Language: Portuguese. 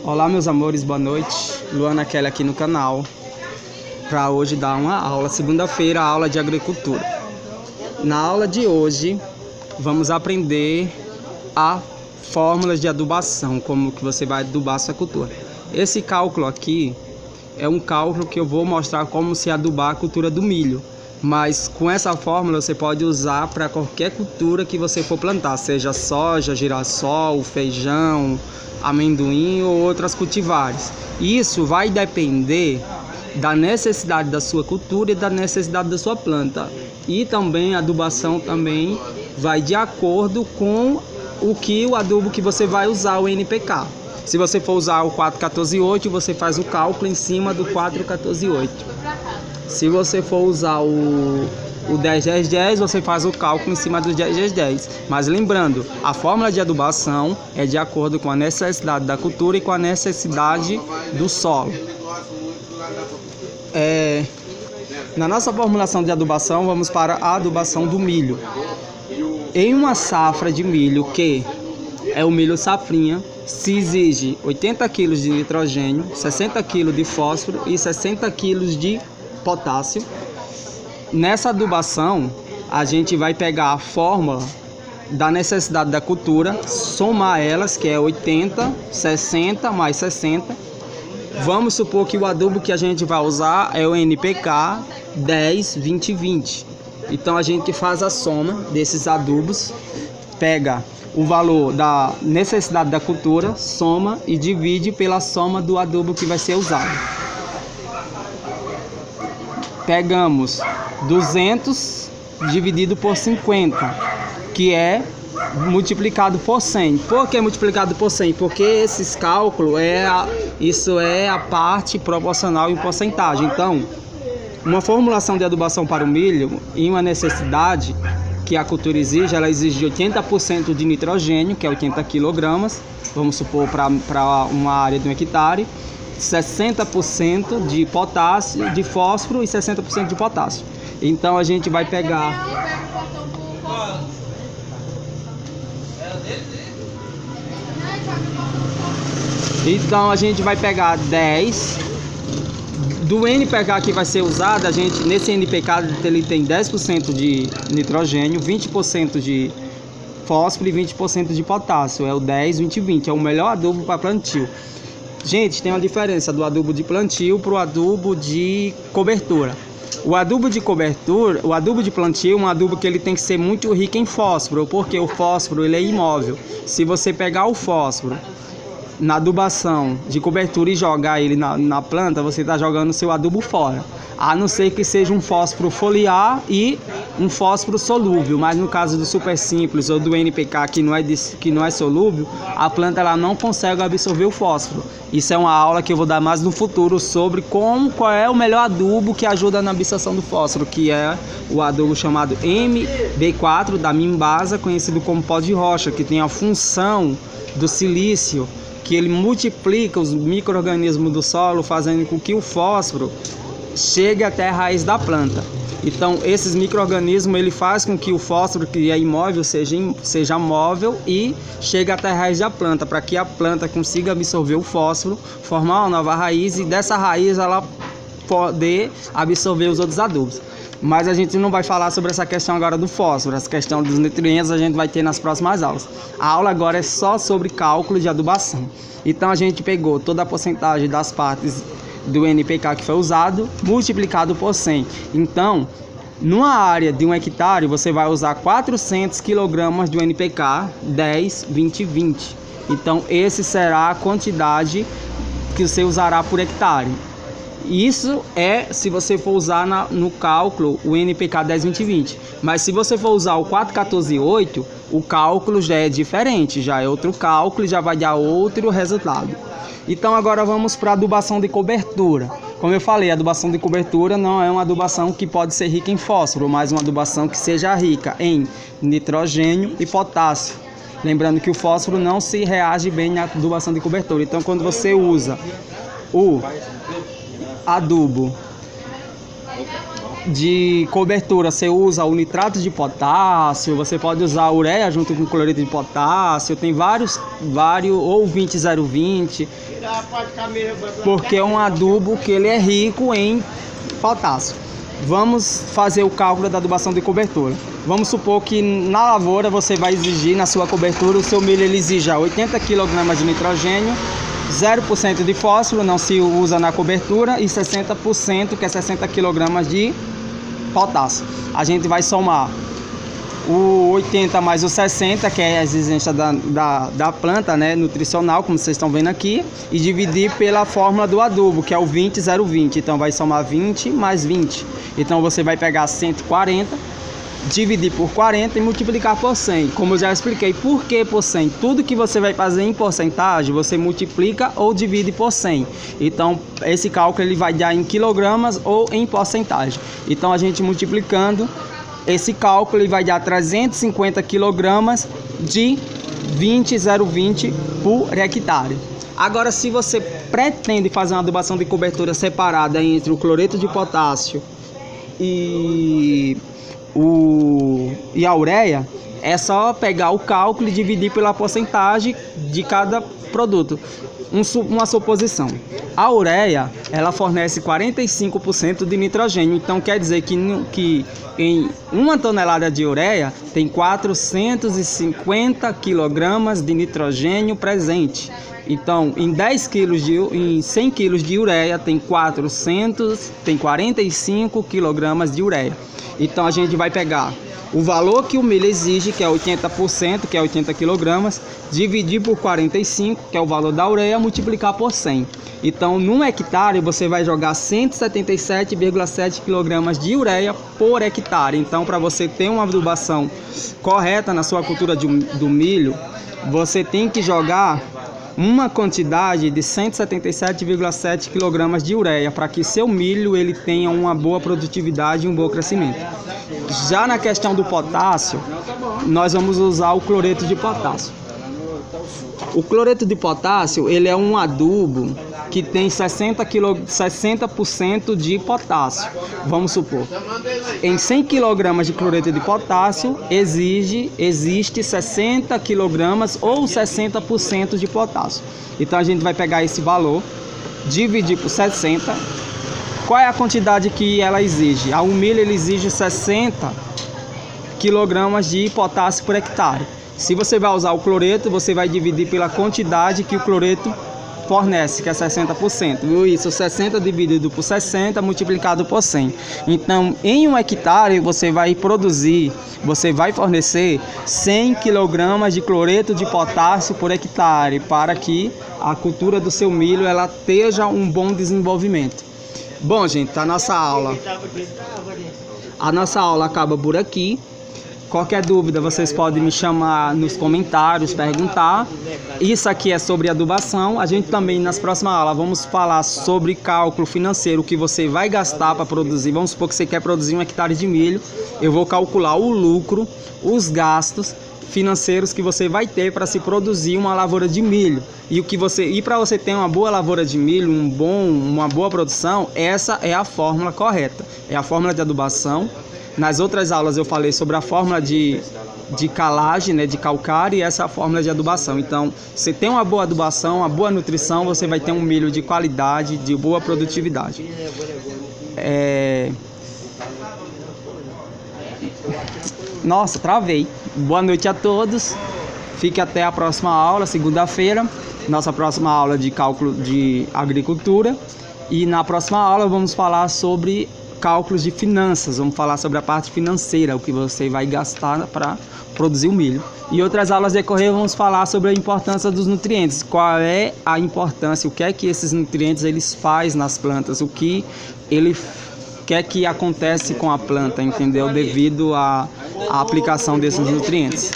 Olá meus amores, boa noite. Luana Kelly aqui no canal para hoje dar uma aula, segunda-feira, aula de agricultura. Na aula de hoje vamos aprender a fórmulas de adubação, como que você vai adubar a sua cultura. Esse cálculo aqui é um cálculo que eu vou mostrar como se adubar a cultura do milho. Mas com essa fórmula você pode usar para qualquer cultura que você for plantar, seja soja, girassol, feijão, amendoim ou outras cultivares. Isso vai depender da necessidade da sua cultura e da necessidade da sua planta. E também a adubação também vai de acordo com o adubo que você vai usar, o NPK. Se você for usar o 4-14-8, você faz o cálculo em cima do 4-14-8. Se você for usar o 10-10-10, você faz o cálculo em cima do 10-10-10. Mas lembrando, a fórmula de adubação é de acordo com a necessidade da cultura e com a necessidade do solo. Na nossa formulação de adubação, vamos para a adubação do milho. Em uma safra de milho, que é o milho safrinha, se exige 80 kg de nitrogênio, 60 kg de fósforo e 60 kg de potássio. Nessa adubação, a gente vai pegar a fórmula da necessidade da cultura, somar elas, que é 80, 60 mais 60. Vamos supor que o adubo que a gente vai usar é o NPK 10, 20, 20. Então a gente faz a soma desses adubos, pega o valor da necessidade da cultura, soma e divide pela soma do adubo que vai ser usado. Pegamos 200 dividido por 50, que é multiplicado por 100. Por que multiplicado por 100? Porque esses cálculos, isso é a parte proporcional em porcentagem. Então, uma formulação de adubação para o milho, em uma necessidade que a cultura exige, ela exige 80% de nitrogênio, que é 80 kg, vamos supor para uma área de 1 hectare, 60% de potássio, de fósforo e 60% de potássio. Então a gente vai pegar Então a gente vai pegar 10 do NPK que vai ser usado. A gente, nesse NPK, ele tem 10% de nitrogênio, 20% de fósforo e 20% de potássio. É o 10, 20, 20. É o melhor adubo para plantio. Gente, tem uma diferença do adubo de plantio para o adubo de cobertura. O adubo de cobertura, o adubo de plantio é um adubo que ele tem que ser muito rico em fósforo, porque o fósforo ele é imóvel. Se você pegar o fósforo na adubação de cobertura e jogar ele na planta, você está jogando o seu adubo fora. A não ser que seja um fósforo foliar e um fósforo solúvel, mas no caso do super simples ou do NPK que não é solúvel, a planta ela não consegue absorver o fósforo. Isso é uma aula que eu vou dar mais no futuro sobre qual é o melhor adubo que ajuda na absorção do fósforo, que é o adubo chamado MB4 da Mimbasa, conhecido como pó de rocha, que tem a função do silício, que ele multiplica os micro-organismos do solo, fazendo com que o fósforo chegue até a raiz da planta. Então, esses micro-organismos ele faz com que o fósforo, que é imóvel, seja móvel e chegue até a raiz da planta, para que a planta consiga absorver o fósforo, formar uma nova raiz e dessa raiz ela poder absorver os outros adubos. Mas a gente não vai falar sobre essa questão agora do fósforo. Essa questão dos nutrientes a gente vai ter nas próximas aulas. A aula agora é só sobre cálculo de adubação. Então a gente pegou toda a porcentagem das partes do NPK que foi usado, multiplicado por 100. Então, numa área de 1 hectare, você vai usar 400 kg do NPK 10, 20, 20. Então, esse será a quantidade que você usará por hectare. Isso é se você for usar no cálculo o NPK 10, 20, 20. Mas se você for usar o 4-14-8, o cálculo já é diferente, já é outro cálculo e já vai dar outro resultado. Então agora vamos para a adubação de cobertura. Como eu falei, a adubação de cobertura não é uma adubação que pode ser rica em fósforo, mas uma adubação que seja rica em nitrogênio e potássio. Lembrando que o fósforo não se reage bem na adubação de cobertura. Então quando você usa o adubo de cobertura, você usa o nitrato de potássio, você pode usar a ureia junto com cloreto de potássio, tem vários ou 20-020, porque é um adubo que ele é rico em potássio. Vamos fazer o cálculo da adubação de cobertura. Vamos supor que na lavoura você vai exigir, na sua cobertura, o seu milho ele exija 80 kg de nitrogênio, 0% de fósforo, não se usa na cobertura, e 60%, que é 60 kg de potássio. A gente vai somar o 80 mais o 60, que é a exigência da planta, né, nutricional, como vocês estão vendo aqui, e dividir pela fórmula do adubo, que é o 20-020. Então vai somar 20 mais 20. Então você vai pegar 140, dividir por 40 e multiplicar por 100. Como eu já expliquei, por que por 100? Tudo que você vai fazer em porcentagem, você multiplica ou divide por 100. Então, esse cálculo ele vai dar em quilogramas ou em porcentagem. Então, a gente multiplicando esse cálculo, ele vai dar 350 quilogramas de 20-020 por hectare. Agora, se você pretende fazer uma adubação de cobertura separada entre o cloreto de potássio e a ureia, é só pegar o cálculo e dividir pela porcentagem de cada produto. Uma suposição: a ureia ela fornece 45% de nitrogênio, então quer dizer que em 1 tonelada de ureia tem 450 kg de nitrogênio presente. Então, em 100 kg de ureia tem 45 kg de ureia. Então a gente vai pegar o valor que o milho exige, que é 80%, que é 80 kg, dividir por 45, que é o valor da ureia, multiplicar por 100. Então, num hectare, você vai jogar 177,7 kg de ureia por hectare. Então, para você ter uma adubação correta na sua cultura do milho, você tem que jogar uma quantidade de 177,7 kg de ureia para que seu milho ele tenha uma boa produtividade e um bom crescimento. Já na questão do potássio, nós vamos usar o cloreto de potássio. O cloreto de potássio ele é um adubo que tem 60% de potássio. Vamos supor, em 100 kg de cloreto de potássio existe 60 kg ou 60% de potássio. Então a gente vai pegar esse valor, dividir por 60. Qual é a quantidade que ela exige? O milho ele exige 60 kg de potássio por hectare. Se você vai usar o cloreto, você vai dividir pela quantidade que o cloreto fornece, que é 60%. Isso, 60 dividido por 60 multiplicado por 100. Então, em 1 hectare, você vai fornecer 100 kg de cloreto de potássio por hectare, para que a cultura do seu milho ela tenha um bom desenvolvimento. Bom, gente, a nossa aula acaba por aqui. Qualquer dúvida, vocês podem me chamar nos comentários, perguntar. Isso aqui é sobre adubação. A gente também, nas próximas aulas, vamos falar sobre cálculo financeiro, o que você vai gastar para produzir. Vamos supor que você quer produzir 1 hectare de milho. Eu vou calcular o lucro, os gastos financeiros que você vai ter para se produzir uma lavoura de milho. E para você ter uma boa lavoura de milho, uma boa produção, essa é a fórmula correta. É a fórmula de adubação. Nas outras aulas eu falei sobre a fórmula de calagem, né, de calcário, e essa é a fórmula de adubação. Então, você tem uma boa adubação, uma boa nutrição, você vai ter um milho de qualidade, de boa produtividade. Nossa, travei. Boa noite a todos. Fique até a próxima aula, segunda-feira. Nossa próxima aula de cálculo de agricultura. E na próxima aula vamos falar sobre cálculos de finanças, vamos falar sobre a parte financeira, o que você vai gastar para produzir o milho. E outras aulas decorrer vamos falar sobre a importância dos nutrientes, qual é a importância, o que é que esses nutrientes eles fazem nas plantas, o que ele quer que acontece com a planta, entendeu? Devido à aplicação desses nutrientes.